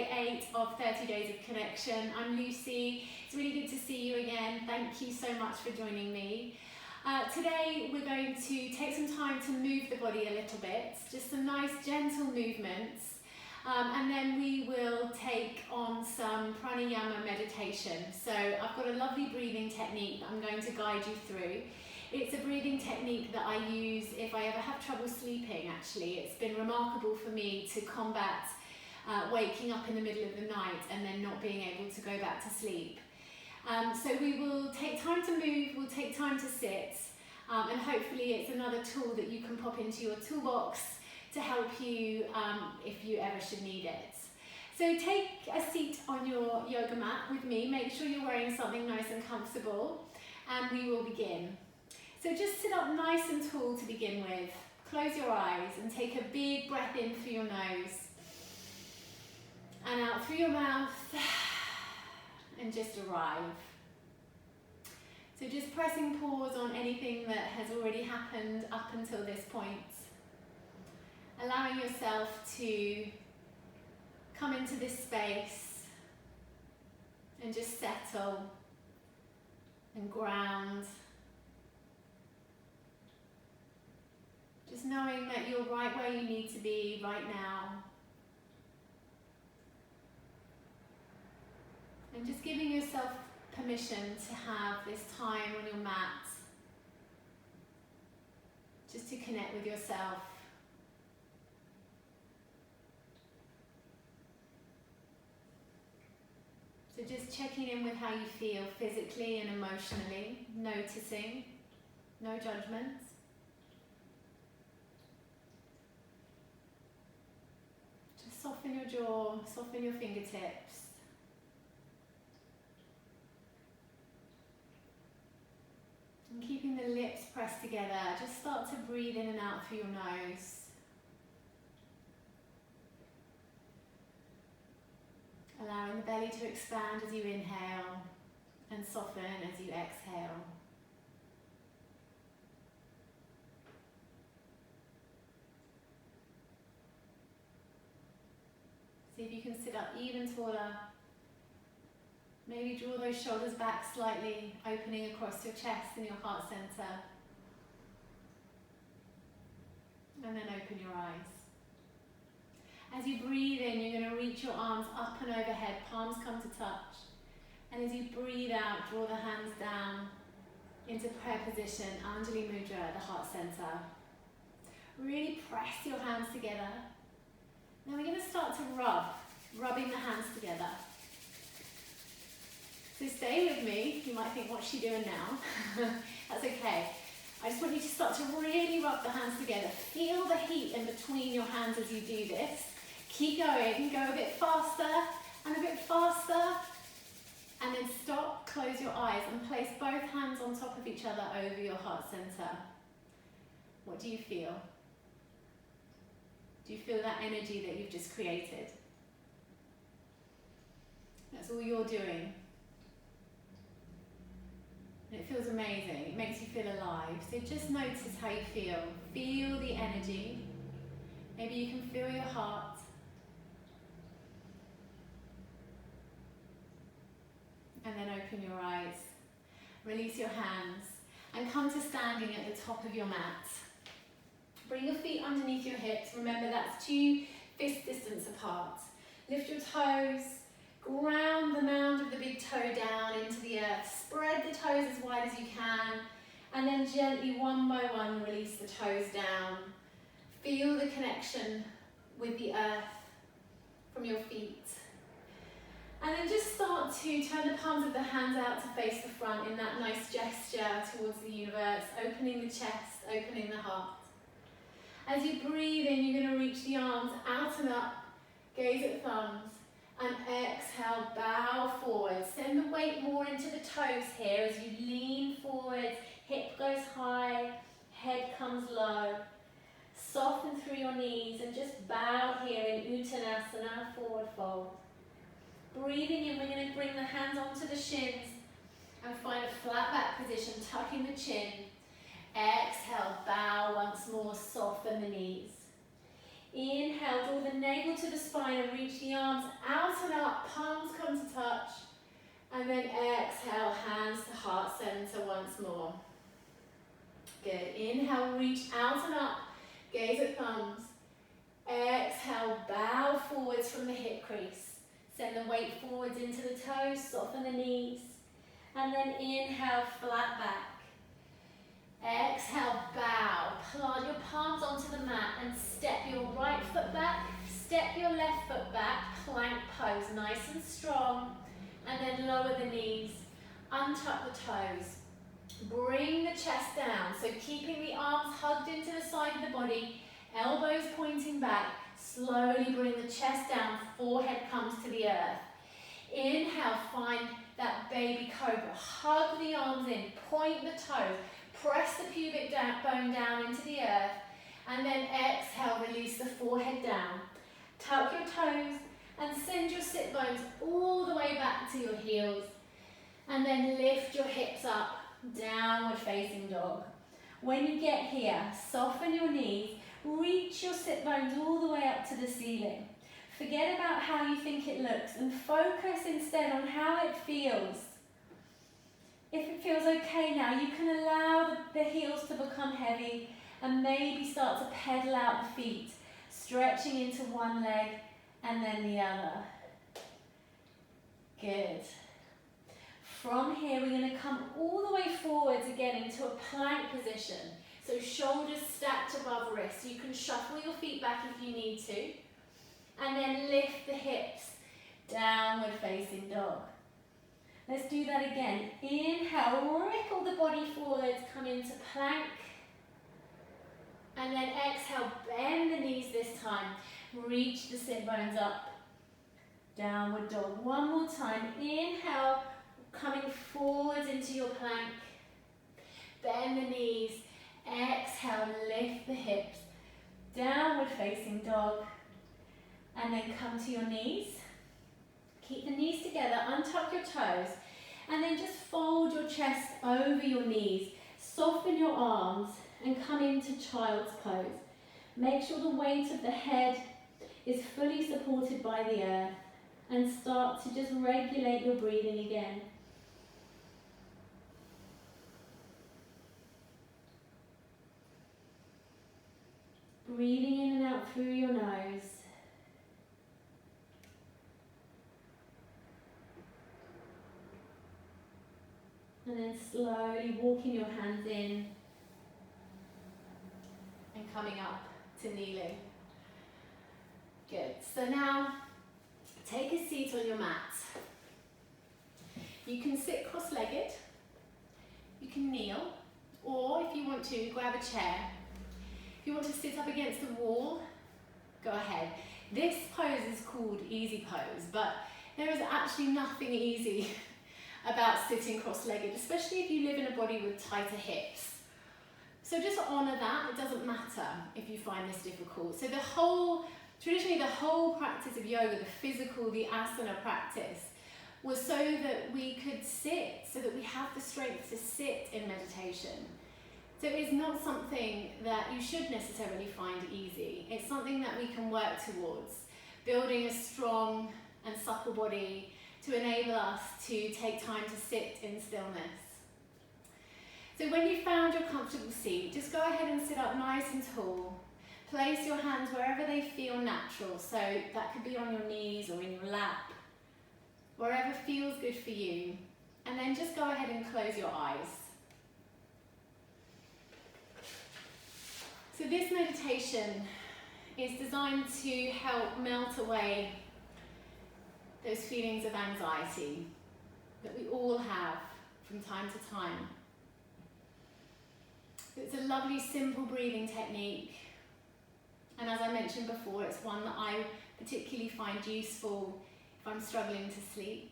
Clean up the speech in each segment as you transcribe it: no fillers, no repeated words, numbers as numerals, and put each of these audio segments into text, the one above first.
day 8 of 30 Days of Connection. I'm Lucy. It's really good to see you again. Thank you so much for joining me. Today we're going to take some time to move the body a little bit, just some nice gentle movements, and then we will take on some pranayama meditation. So I've got a lovely breathing technique that I'm going to guide you through. It's a breathing technique that I use if I ever have trouble sleeping, actually. It's been remarkable for me to combat waking up in the middle of the night and then not being able to go back to sleep. So we will take time to move, we'll take time to sit, and hopefully it's another tool that you can pop into your toolbox to help you if you ever should need it. So take a seat on your yoga mat with me, make sure you're wearing something nice and comfortable, and we will begin. So just sit up nice and tall to begin with. Close your eyes and take a big breath in through your nose and out through your mouth, and just arrive. So just pressing pause on anything that has already happened up until this point. Allowing yourself to come into this space and just settle and ground. Just knowing that you're right where you need to be right now. And just giving yourself permission to have this time on your mat, just to connect with yourself. So just checking in with how you feel physically and emotionally, noticing, no judgments. Soften your jaw, soften your fingertips. And keeping the lips pressed together, just start to breathe in and out through your nose. Allowing the belly to expand as you inhale and soften as you exhale. See if you can sit up even taller. Maybe draw those shoulders back slightly, opening across your chest and your heart center. And then open your eyes. As you breathe in, you're going to reach your arms up and overhead, palms come to touch. And as you breathe out, draw the hands down into prayer position, Anjali Mudra, the heart center. Really press your hands together. Now we're going to start to rubbing the hands together. So stay with me. You might think, what's she doing now? That's okay. I just want you to start to really rub the hands together. Feel the heat in between your hands as you do this. Keep going, go a bit faster and a bit faster. And then stop, close your eyes and place both hands on top of each other over your heart center. What do you feel? Do you feel that energy that you've just created? That's all you're doing. And it feels amazing. It makes you feel alive. So just notice how you feel. Feel the energy. Maybe you can feel your heart. And then open your eyes. Release your hands. And come to standing at the top of your mat. Bring your feet underneath your hips. Remember, that's 2 fist distance apart. Lift your toes. Ground the mound of the big toe down into the earth. Spread the toes as wide as you can. And then gently, one by one, release the toes down. Feel the connection with the earth from your feet. And then just start to turn the palms of the hands out to face the front in that nice gesture towards the universe, opening the chest, opening the heart. As you breathe in, you're going to reach the arms out and up, gaze at thumbs, and exhale, bow forward. Send the weight more into the toes here as you lean forward, hip goes high, head comes low. Soften through your knees and just bow here in Uttanasana, forward fold. Breathing in, we're going to bring the hands onto the shins and find a flat back position, tucking the chin. Exhale, bow once more, soften the knees. Inhale, draw the navel to the spine kind of reach the arms out and up, palms come to touch. And then exhale, hands to heart center once more. Good. Inhale, reach out and up, gaze at thumbs. Exhale, bow forwards from the hip crease. Send the weight forwards into the toes, soften the knees. And then inhale, flat back. Exhale, bow. Plant your palms onto the mat and step your right foot back, step your left foot back, plank pose, nice and strong. And then lower the knees, untuck the toes. Bring the chest down, so keeping the arms hugged into the side of the body, elbows pointing back. Slowly bring the chest down, forehead comes to the earth. Inhale, find that baby cobra. Hug the arms in, point the toes. Press the pubic bone down into the earth, and then exhale, release the forehead down. Tuck your toes and send your sit bones all the way back to your heels. And then lift your hips up, downward facing dog. When you get here, soften your knees, reach your sit bones all the way up to the ceiling. Forget about how you think it looks and focus instead on how it feels. If it feels okay now, you can allow the heels to become heavy and maybe start to pedal out the feet, stretching into one leg and then the other. Good. From here, we're going to come all the way forwards again into a plank position. So shoulders stacked above wrists. You can shuffle your feet back if you need to. And then lift the hips, downward facing dog. Let's do that again. Inhale, wrinkle the body forwards, come into plank. And then exhale, bend the knees this time. Reach the sit bones up. Downward dog. One more time. Inhale, coming forwards into your plank. Bend the knees. Exhale, lift the hips. Downward facing dog. And then come to your knees. Keep the knees together, untuck your toes, and then just fold your chest over your knees. Soften your arms and come into child's pose. Make sure the weight of the head is fully supported by the earth, and start to just regulate your breathing again. Breathing in and out through your nose. And then slowly walking your hands in and coming up to kneeling. Good. So now take a seat on your mat. You can sit cross-legged, you can kneel, or if you want to, grab a chair. If you want to sit up against the wall, go ahead. This pose is called easy pose, but there is actually nothing easy about sitting cross-legged, especially if you live in a body with tighter hips. So just honour that. It doesn't matter if you find this difficult. So traditionally the whole practice of yoga, the physical, the asana practice, was so that we could sit, so that we have the strength to sit in meditation. So it's not something that you should necessarily find easy. It's something that we can work towards, building a strong and supple body to enable us to take time to sit in stillness. So when you've found your comfortable seat, just go ahead and sit up nice and tall. Place your hands wherever they feel natural. So that could be on your knees or in your lap, wherever feels good for you. And then just go ahead and close your eyes. So this meditation is designed to help melt away those feelings of anxiety that we all have from time to time. It's a lovely, simple breathing technique. And as I mentioned before, it's one that I particularly find useful if I'm struggling to sleep.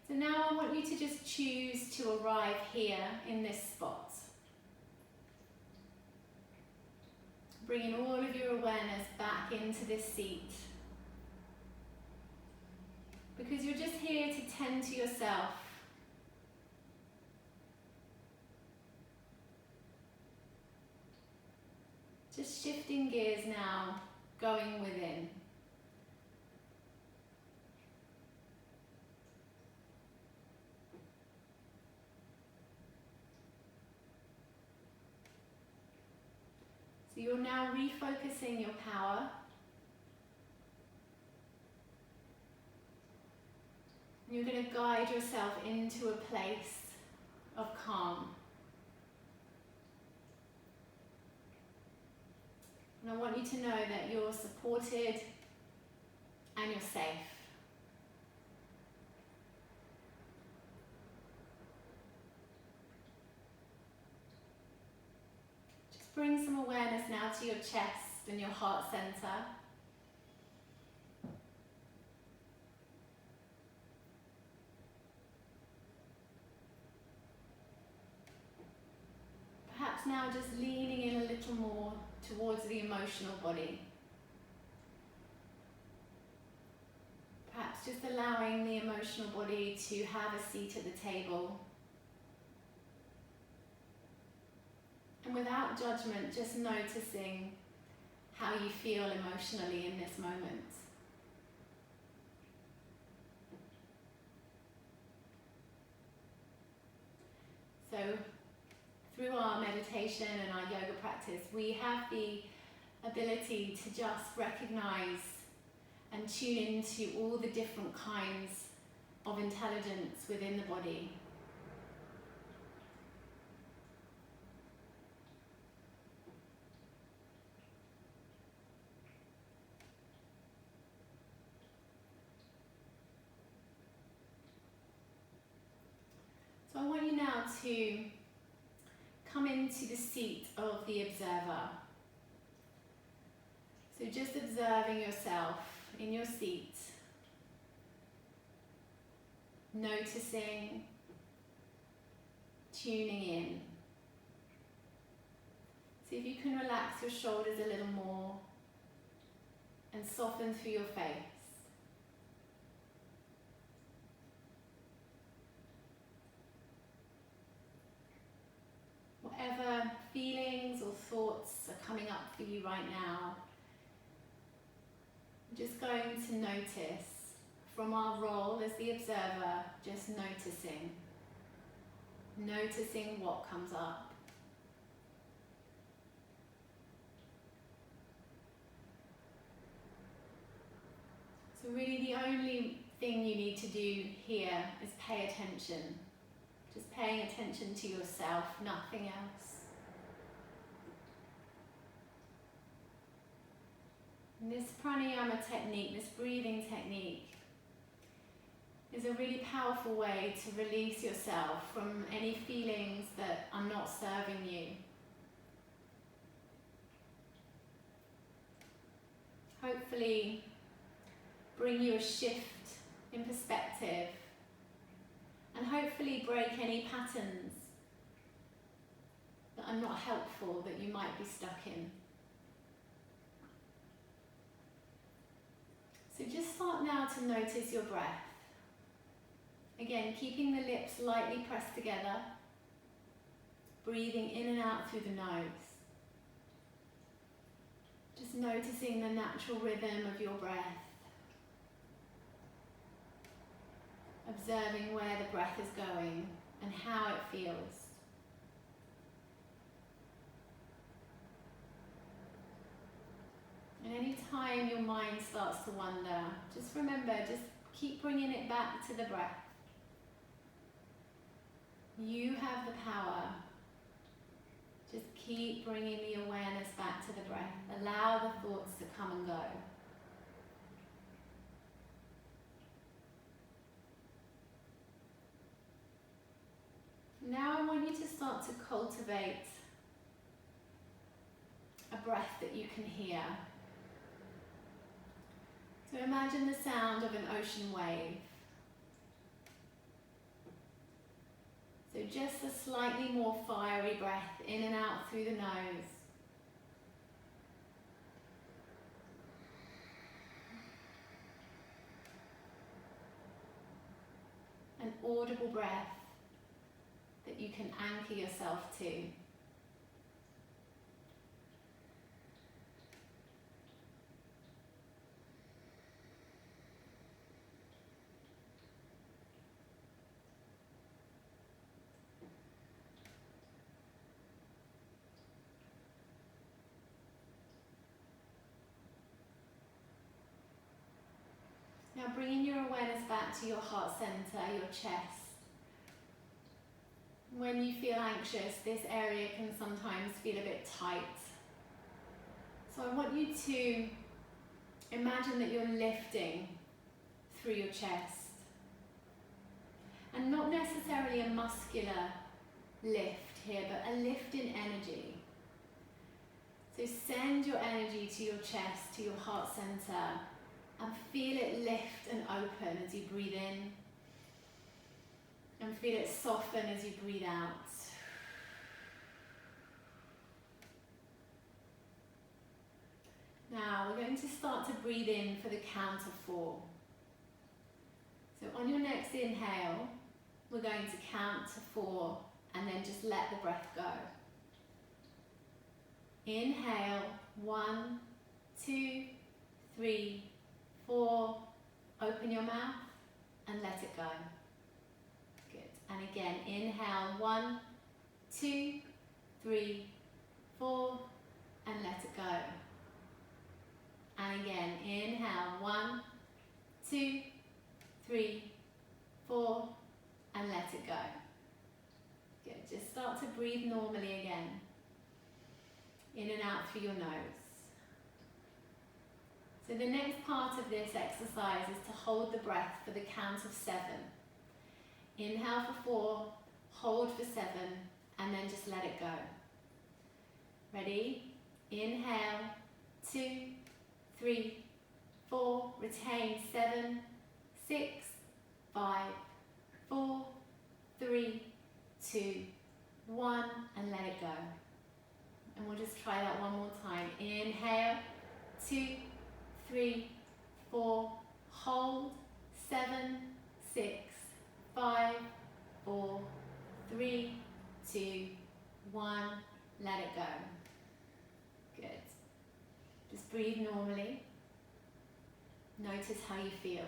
So now I want you to just choose to arrive here in this spot. Bringing all of your awareness back into this seat. Because you're just here to tend to yourself. Just shifting gears now, going within. So you're now refocusing your power. You're going to guide yourself into a place of calm. And I want you to know that you're supported and you're safe. Just bring some awareness now to your chest and your heart center. Perhaps now just leaning in a little more towards the emotional body. Perhaps just allowing the emotional body to have a seat at the table. And without judgment, just noticing how you feel emotionally in this moment. So, through our meditation and our yoga practice, we have the ability to just recognize and tune into all the different kinds of intelligence within the body. So I want you now to come into the seat of the observer. So just observing yourself in your seat, noticing, tuning in. See if you can relax your shoulders a little more and soften through your face. Whatever feelings or thoughts are coming up for you right now, I'm just going to notice from our role as the observer, just noticing what comes up. So really the only thing you need to do here is pay attention. Just paying attention to yourself, nothing else. And this pranayama technique, this breathing technique, is a really powerful way to release yourself from any feelings that are not serving you. Hopefully, bring you a shift in perspective, and hopefully break any patterns that are not helpful that you might be stuck in. So just start now to notice your breath. Again, keeping the lips lightly pressed together, breathing in and out through the nose. Just noticing the natural rhythm of your breath. Observing where the breath is going and how it feels. And any time your mind starts to wander, just remember, just keep bringing it back to the breath. You have the power. Just keep bringing the awareness back to the breath. Allow the thoughts to come and go. Now I want you to start to cultivate a breath that you can hear. So imagine the sound of an ocean wave. So just a slightly more fiery breath in and out through the nose. An audible breath that you can anchor yourself to. bringing your awareness back to your heart center, your chest. When you feel anxious, this area can sometimes feel a bit tight. So I want you to imagine that you're lifting through your chest. And not necessarily a muscular lift here, but a lift in energy. So send your energy to your chest, to your heart center, and feel it lift and open as you breathe in. And feel it soften as you breathe out. Now we're going to start to breathe in for the count of 4. So on your next inhale, we're going to count to 4 and then just let the breath go. Inhale, 1, 2, 3, 4. Open your mouth and let it go. Good. And again, inhale, 1, 2, 3, 4, and let it go. And again, inhale, 1, 2, 3, 4, and let it go. Good. Just start to breathe normally again. In and out through your nose. So the next part of this exercise is to hold the breath for the count of 7. Inhale for 4, hold for 7, and then just let it go. Ready? Inhale, 2, 3, 4, retain, 7, 6, 5, 4, 3, 2, 1, and let it go. And we'll just try that one more time. Inhale, 2, 3, 4, hold, 7, 6, 5, 4, 3, 2, 1, let it go. Good. Just breathe normally. Notice how you feel.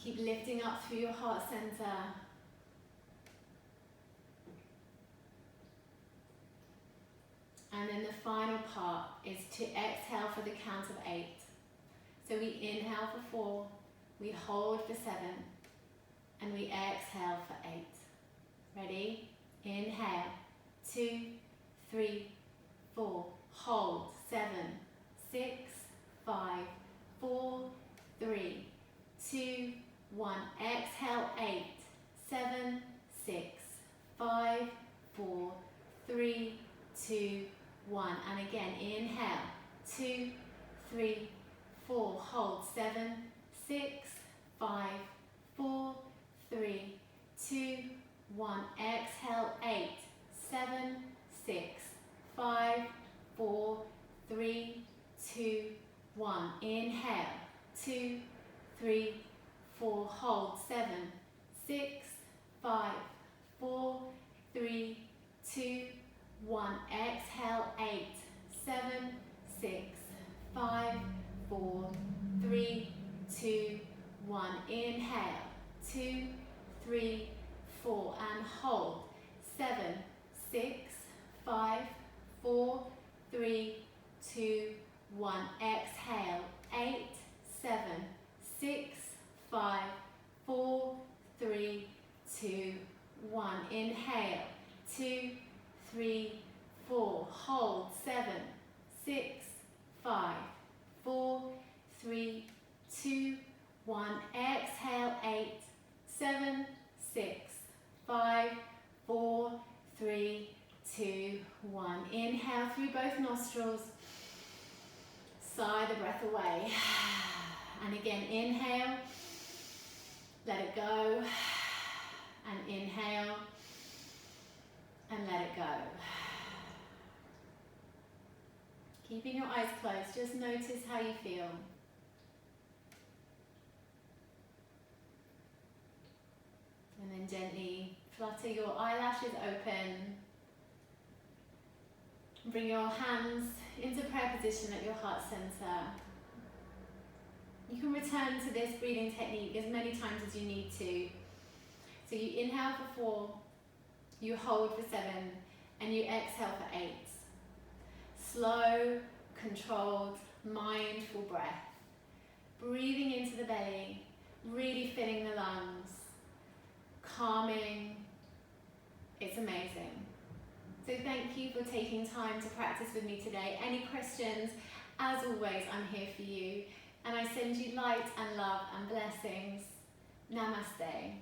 Keep lifting up through your heart center. And then the final part is to exhale for the count of 8. So we inhale for 4, we hold for 7, and we exhale for 8. Ready? Inhale, 2, 3, 4, hold, 7, 6, 5, 4, 3, 2, 1. Exhale, 8, 7, 6, 5, 4, 3, 2, 1. And again, inhale, 2, 3, 4, hold, 7, 6, 5, 4, 3, 2, 1. Exhale, 8, 7, 6, 5, 4, 3, 2, 1. Inhale, 2, 3, 4, hold, 7, 6, 5, 4, 3, 2, 1. Exhale, 8, 7, 6, 5, 4, 3, 2, 1. Inhale, 2, 3, 4, and hold, 7, 6, 5, 4, 3, 2, 1. Exhale, 8, 7, 6, 5, 4, 3, 2, 1. Inhale, 2, 3, 4, hold, 7, 6, 5, 4, 3, 2, 1. Exhale, 8, 7, 6, 5, 4, 3, 2, 1. Inhale through both nostrils. Sigh the breath away. And again, inhale, let it go, and inhale, and let it go. Keeping your eyes closed, just notice how you feel. And then gently flutter your eyelashes open. Bring your hands into prayer position at your heart center. You can return to this breathing technique as many times as you need to. So you inhale for 4, you hold for 7, and you exhale for 8. Slow, controlled, mindful breath. breathing into the belly, really filling the lungs, calming. It's amazing. So thank you for taking time to practice with me today. Any questions, as always, I'm here for you. And I send you light and love and blessings. Namaste.